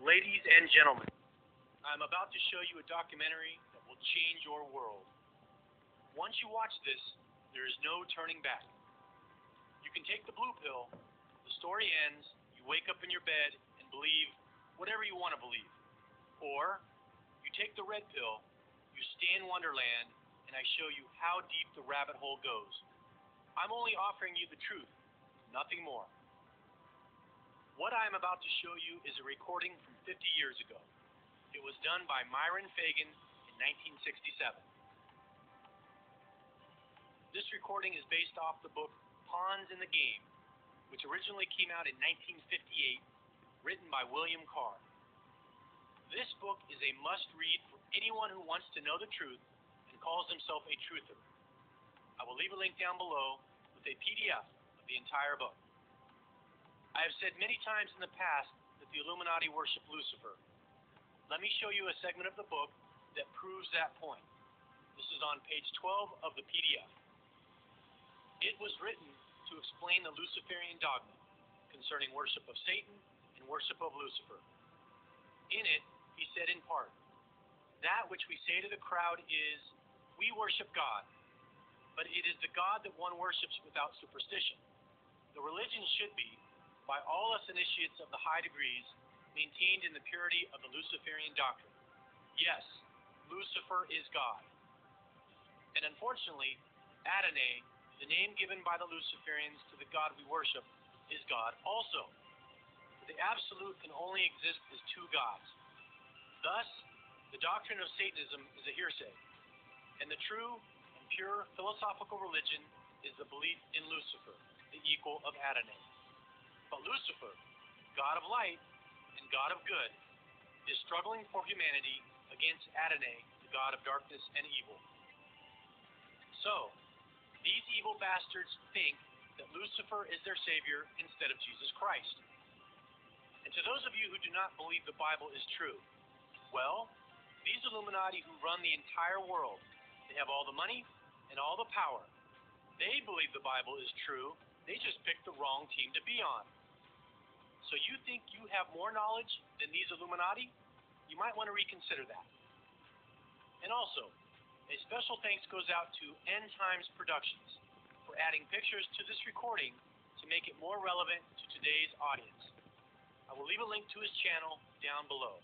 Ladies and gentlemen, I'm about to show you a documentary that will change your world. Once you watch this, there is no turning back. You can take the blue pill, the story ends, you wake up in your bed and believe whatever you want to believe. Or, you take the red pill, you stay in Wonderland, and I show you how deep the rabbit hole goes. I'm only offering you the truth, nothing more. What I am about to show you is a recording from 50 years ago. It was done by Myron Fagan in 1967. This recording is based off the book Pawns in the Game, which originally came out in 1958, written by William Carr. This book is a must-read for anyone who wants to know the truth and calls himself a truther. I will leave a link down below with a PDF of the entire book. I have said many times in the past that the Illuminati worship Lucifer. Let me show you a segment of the book that proves that point. This is on page 12 of the PDF. It was written to explain the Luciferian dogma concerning worship of Satan and worship of Lucifer. In it, he said in part, "That which we say to the crowd is, we worship God, but it is the God that one worships without superstition. The religion should be, by all us initiates of the high degrees, maintained in the purity of the Luciferian doctrine. Yes, Lucifer is God." And unfortunately, Adonai, the name given by the Luciferians to the God we worship, is God also. The absolute can only exist as two gods. Thus, the doctrine of Satanism is a hearsay, and the true and pure philosophical religion is the belief in Lucifer, the equal of Adonai. But Lucifer, God of light and God of good, is struggling for humanity against Adonai, the God of darkness and evil. So, these evil bastards think that Lucifer is their savior instead of Jesus Christ. And to those of you who do not believe the Bible is true, well, these Illuminati who run the entire world, they have all the money and all the power. They believe the Bible is true, they just picked the wrong team to be on. So you think you have more knowledge than these Illuminati? You might want to reconsider that. And also, a special thanks goes out to End Times Productions for adding pictures to this recording to make it more relevant to today's audience. I will leave a link to his channel down below.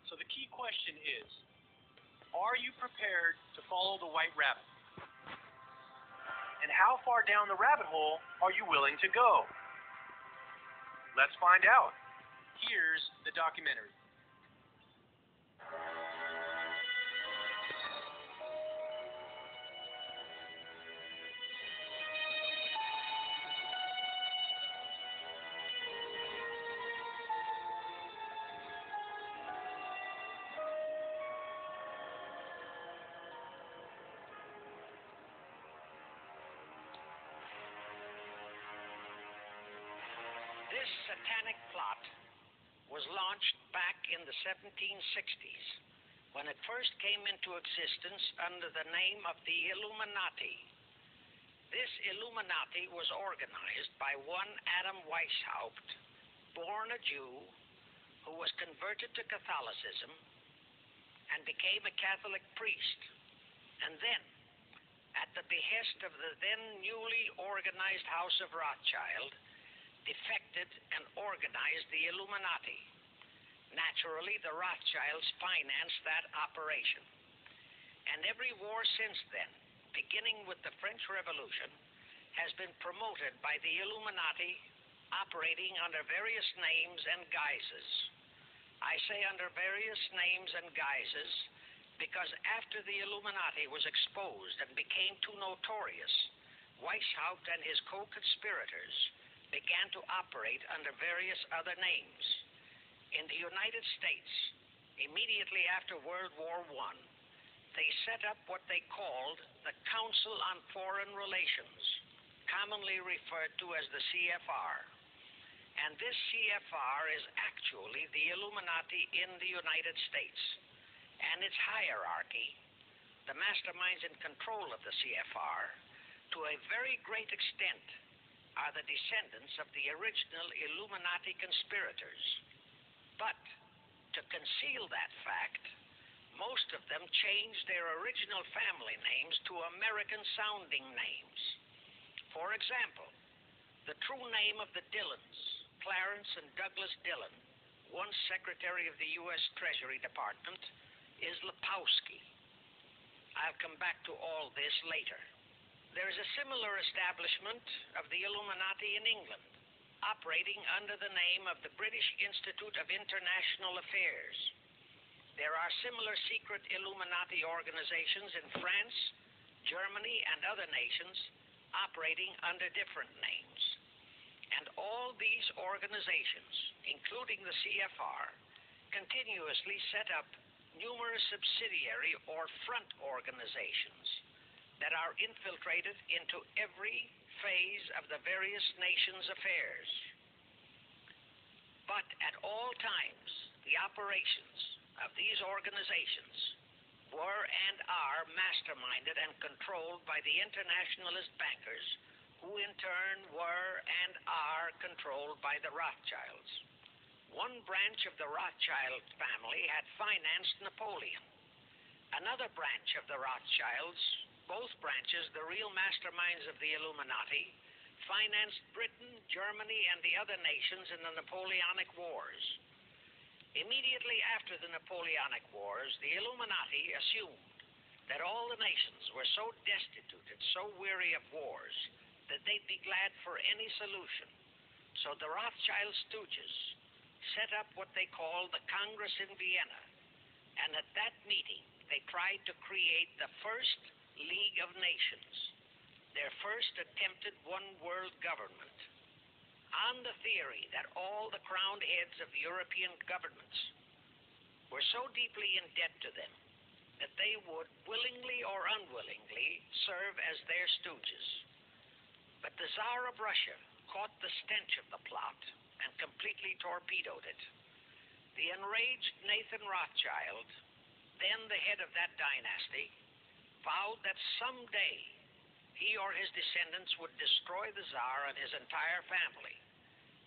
So the key question is, are you prepared to follow the white rabbit? And how far down the rabbit hole are you willing to go? Let's find out. Here's the documentary. This satanic plot was launched back in the 1760s when it first came into existence under the name of the Illuminati. This Illuminati was organized by one Adam Weishaupt, born a Jew, who was converted to Catholicism and became a Catholic priest, and then, at the behest of the then newly organized House of Rothschild, defected and organized the Illuminati. Naturally, the Rothschilds financed that operation. And every war since then, beginning with the French Revolution, has been promoted by the Illuminati operating under various names and guises. I say under various names and guises because after the Illuminati was exposed and became too notorious, Weishaupt and his co-conspirators began to operate under various other names. In the United States, immediately after World War I, they set up what they called the Council on Foreign Relations, commonly referred to as the CFR. And this CFR is actually the Illuminati in the United States. And its hierarchy, the masterminds in control of the CFR, to a very great extent, are the descendants of the original Illuminati conspirators. But to conceal that fact, most of them changed their original family names to American-sounding names. For example, the true name of the Dillons, Clarence and Douglas Dillon, once Secretary of the U.S. Treasury Department, is Lepowski. I'll come back to all this later. There is a similar establishment of the Illuminati in England, operating under the name of the British Institute of International Affairs. There are similar secret Illuminati organizations in France, Germany, and other nations operating under different names. And all these organizations, including the CFR, continuously set up numerous subsidiary or front organizations that are infiltrated into every phase of the various nations' affairs. But at all times, the operations of these organizations were and are masterminded and controlled by the internationalist bankers, who in turn were and are controlled by the Rothschilds. One branch of the Rothschild family had financed Napoleon. Another branch of the Rothschilds, both branches the real masterminds of the Illuminati, financed Britain, Germany, and the other nations in the Napoleonic Wars. Immediately after the Napoleonic Wars, the Illuminati assumed that all the nations were so destitute and so weary of wars that they'd be glad for any solution. So the Rothschild stooges set up what they called the Congress in Vienna, and at that meeting they tried to create the first League of Nations, their first attempted one-world government, on the theory that all the crowned heads of European governments were so deeply in debt to them that they would willingly or unwillingly serve as their stooges. But the Tsar of Russia caught the stench of the plot and completely torpedoed it. The enraged Nathan Rothschild, then the head of that dynasty, vowed that someday he or his descendants would destroy the Tsar and his entire family.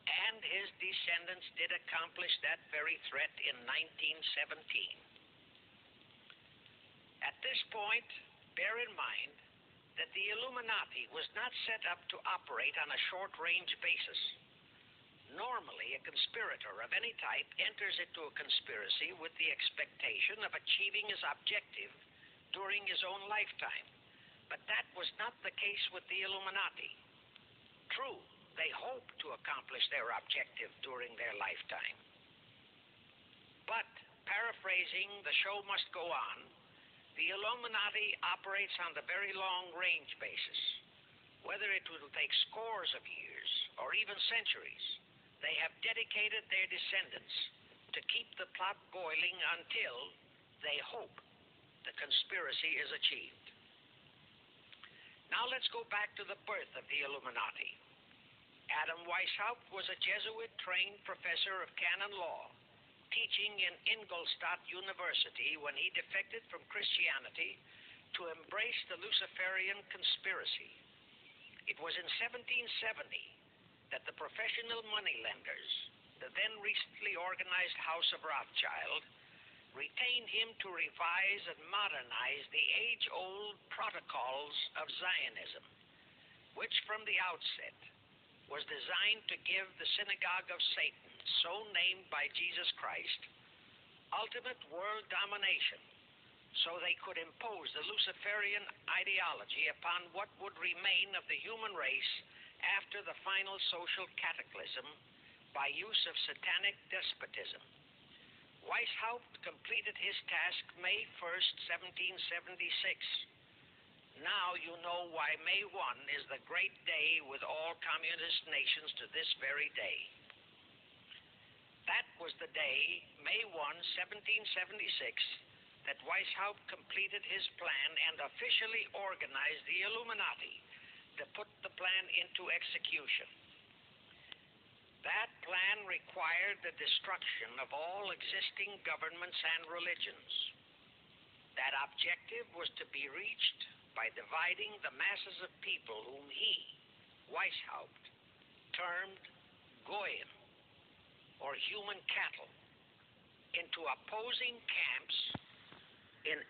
And his descendants did accomplish that very threat in 1917. At this point, bear in mind that the Illuminati was not set up to operate on a short-range basis. Normally, a conspirator of any type enters into a conspiracy with the expectation of achieving his objective during his own lifetime. But that was not the case with the Illuminati. True, they hoped to accomplish their objective during their lifetime. But, paraphrasing The Show Must Go On, the Illuminati operates on the very long-range basis. Whether it will take scores of years or even centuries, they have dedicated their descendants to keep the plot boiling until they hope the conspiracy is achieved. Now let's go back to the birth of the Illuminati. Adam Weishaupt was a Jesuit-trained professor of canon law, teaching in Ingolstadt University when he defected from Christianity to embrace the Luciferian conspiracy. It was in 1770 that the professional moneylenders, the then recently organized House of Rothschild, retained him to revise and modernize the age-old protocols of Zionism, which from the outset was designed to give the synagogue of Satan, so named by Jesus Christ, ultimate world domination, so they could impose the Luciferian ideology upon what would remain of the human race after the final social cataclysm by use of satanic despotism. Weishaupt completed his task May 1st, 1776. Now you know why May 1 is the great day with all communist nations to this very day. That was the day, May 1, 1776, that Weishaupt completed his plan and officially organized the Illuminati to put the plan into execution. That plan required the destruction of all existing governments and religions. That objective was to be reached by dividing the masses of people whom he, Weishaupt, termed Goyim, or human cattle, into opposing camps in